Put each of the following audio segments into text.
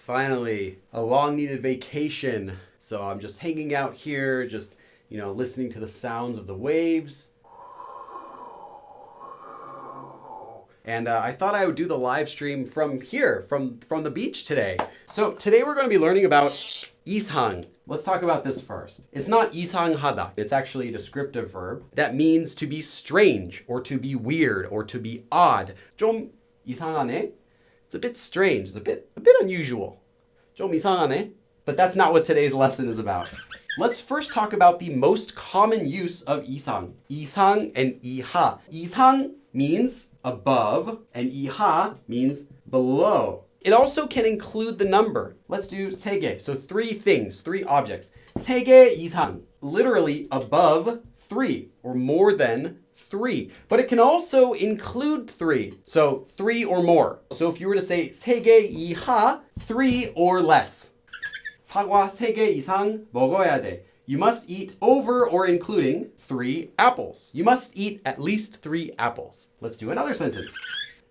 Finally, a long-needed vacation. So I'm just hanging out here, just, listening to the sounds of the waves. And I thought I would do the live stream from here, from the beach today. So today we're going to be learning about 이상. Let's talk about this first. It's not 이상하다. It's actually a descriptive verb that means to be strange or to be weird or to be odd. 좀 이상하네? It's a bit strange. It's a bit unusual. 좀 이상하네? But that's not what today's lesson is about. Let's first talk about the most common use of 이상. 이상 and 이하. 이상 means above and 이하 means below. It also can include the number. Let's do 세 개. So three things, three objects. 세 개 이상, literally above 3 or more than 3. But it can also include 3. So 3 or more. So if you were to say 세 개 이하, 3 or less. 사과 세 개 이상 먹어야 돼. You must eat over or including 3 apples. You must eat at least 3 apples. Let's do another sentence.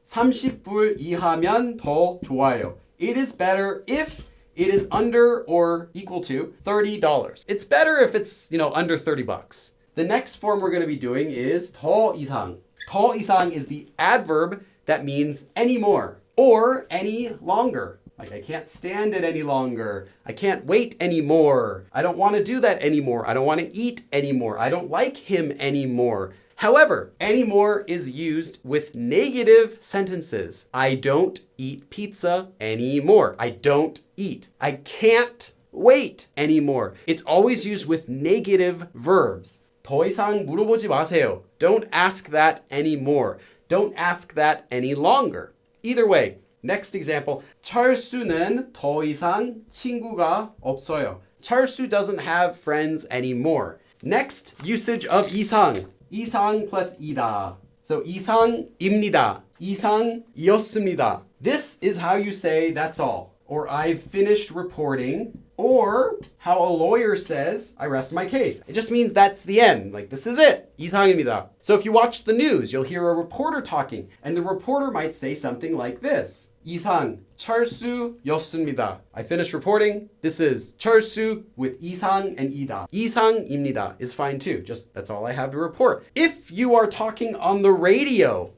30불 이하면 더 좋아요. It is better if it is under or equal to $30. It's better if it's, under 30 bucks. The next form we're going to be doing is 더 이상. 더 이상 is the adverb that means any more or any longer. Like, I can't stand it any longer. I can't wait anymore. I don't want to do that anymore. I don't want to eat anymore. I don't like him anymore. However, anymore is used with negative sentences. I don't eat pizza anymore. I don't eat. I can't wait anymore. It's always used with negative verbs. 더 이상 물어보지 마세요. Don't ask that anymore. Don't ask that any longer. Either way. Next example, 철수는 더 이상 친구가 없어요. 철수 doesn't have friends anymore. Next usage of 이상. 이상 plus 이다. So 이상입니다. 이상이었습니다. This is how you say that's all. Or I've finished reporting. Or how a lawyer says, I rest my case. It just means that's the end. Like, this is it. 이상입니다. So if you watch the news, you'll hear a reporter talking. And the reporter might say something like this. 이상, 철수였습니다. I finished reporting. This is 철수 with 이상 and 이다. 이상입니다 is fine too. Just that's all I have to report. If you are talking on the radio,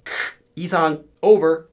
이상, over,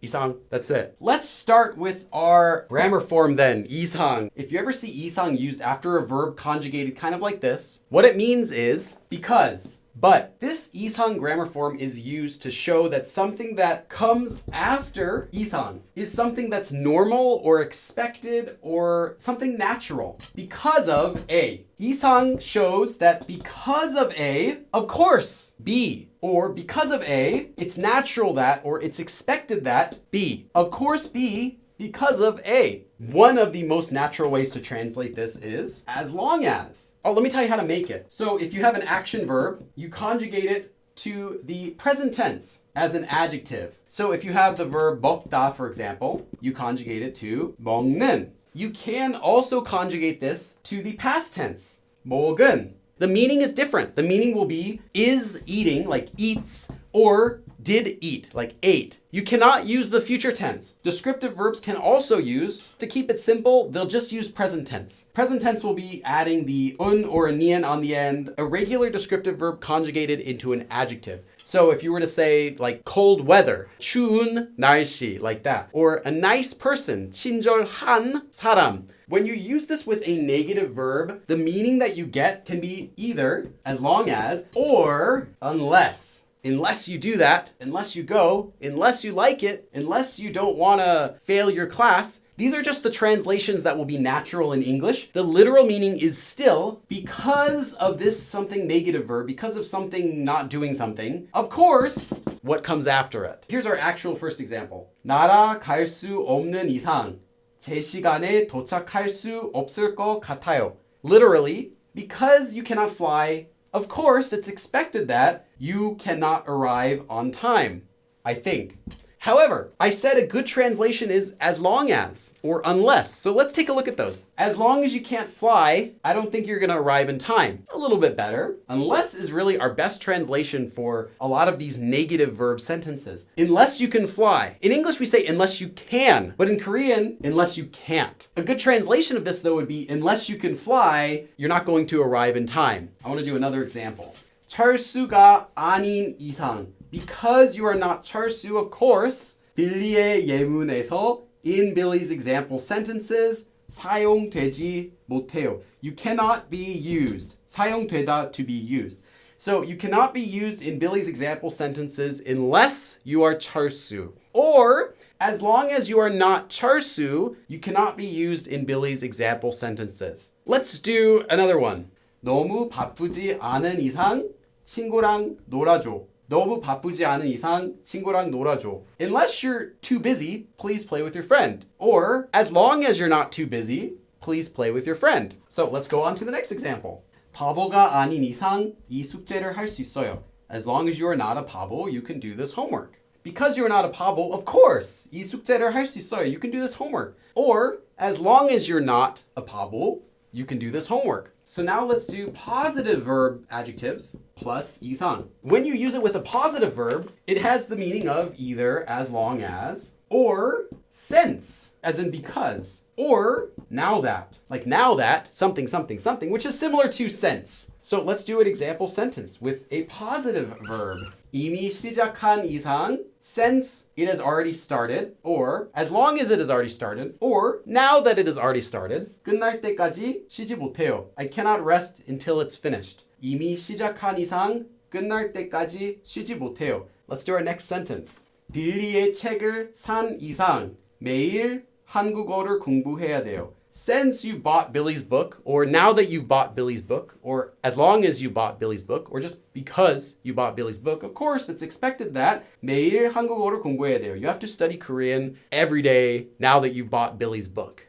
이상, that's it. Let's start with our grammar form then, 이상. If you ever see 이상 used after a verb conjugated kind of like this, what it means is because. But this 이상 grammar form is used to show that something that comes after 이상 is something that's normal or expected or something natural because of A. 이상 shows that because of A, of course, B. Or because of A, it's natural that or it's expected that B. Of course, B. Because of A. One of the most natural ways to translate this is as long as. Oh, let me tell you how to make it. So if you have an action verb, you conjugate it to the present tense as an adjective. So if you have the verb 먹다, for example, you conjugate it to 먹는. You can also conjugate this to the past tense, 먹은. The meaning is different. The meaning will be is eating, like eats, or did eat, like ate. You cannot use the future tense. Descriptive verbs can also use, to keep it simple, they'll just use present tense. Present tense will be adding the un or a nien on the end, a regular descriptive verb conjugated into an adjective. So if you were to say like cold weather, 추운 날씨, like that. Or a nice person, 친절한 사람. When you use this with a negative verb, the meaning that you get can be either as long as or unless. Unless you do that, unless you go, unless you like it, unless you don't want to fail your class. These are just the translations that will be natural in English. The literal meaning is still because of this something negative verb, because of something not doing something. Of course, what comes after it. Here's our actual first example. 날아갈 수 없는 이상 제 시간에 도착할 수 없을 것 같아요. Literally, because you cannot fly, of course, it's expected that you cannot arrive on time, I think. However, I said a good translation is as long as or unless. So let's take a look at those. As long as you can't fly, I don't think you're going to arrive in time. A little bit better. Unless is really our best translation for a lot of these negative verb sentences. Unless you can fly. In English, we say unless you can, but in Korean, unless you can't. A good translation of this, though, would be unless you can fly, you're not going to arrive in time. I want to do another example. 철수가 아닌 이상. Because you are not 철수, of course, 빌리의 예문에서 in Billy's example sentences 사용되지 못해요. You cannot be used. 사용되다, to be used. So you cannot be used in Billy's example sentences unless you are 철수. Or as long as you are not 철수, you cannot be used in Billy's example sentences. Let's do another one. 너무 바쁘지 않은 이상 친구랑 놀아줘. 너무 바쁘지 않은 이상 친구랑 놀아줘. Unless you're too busy, please play with your friend. Or, as long as you're not too busy, please play with your friend. So let's go on to the next example. 바보가 아닌 이상 이 숙제를 할 수 있어요. As long as you are not a 바보, you can do this homework. Because you're not a 바보, of course, 이 숙제를 할 수 있어요. You can do this homework. Or, as long as you're not a 바보, you can do this homework. So now let's do positive verb adjectives plus 이상. When you use it with a positive verb, it has the meaning of either as long as or since, as in because, or now that, like now that something, something, something, which is similar to since. So let's do an example sentence with a positive verb. 이미 시작한 이상, since it has already started, or as long as it has already started, or now that it has already started, 끝날 때까지 쉬지 못해요. I cannot rest until it's finished. 이미 시작한 이상, 끝날 때까지 쉬지 못해요. Let's do our next sentence. 빌리의 책을 산 이상, 매일 한국어를 공부해야 돼요. Since you've bought Billy's book, or now that you've bought Billy's book, or as long as you bought Billy's book, or just because you bought Billy's book, of course, it's expected that 매일 한국어를 공부해야 돼요. You have to study Korean every day now that you've bought Billy's book.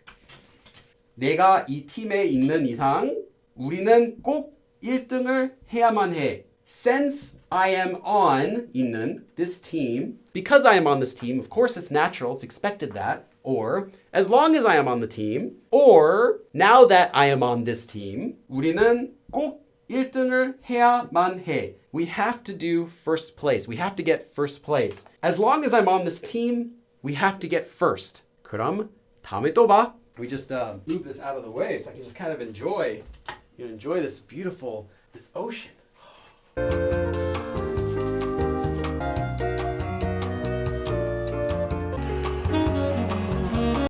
내가 이 팀에 있는 이상 우리는 꼭 1등을 해야만 해. Since I am on 있는 this team, because I am on this team, of course, it's natural, it's expected that. Or, as long as I am on the team, or, now that I am on this team, 우리는 꼭 1등을 해야만 해. We have to do first place. We have to get first place. As long as I'm on this team, we have to get first. 그럼 다음에 또 봐. We just move this out of the way so I can just kind of enjoy this beautiful, this ocean.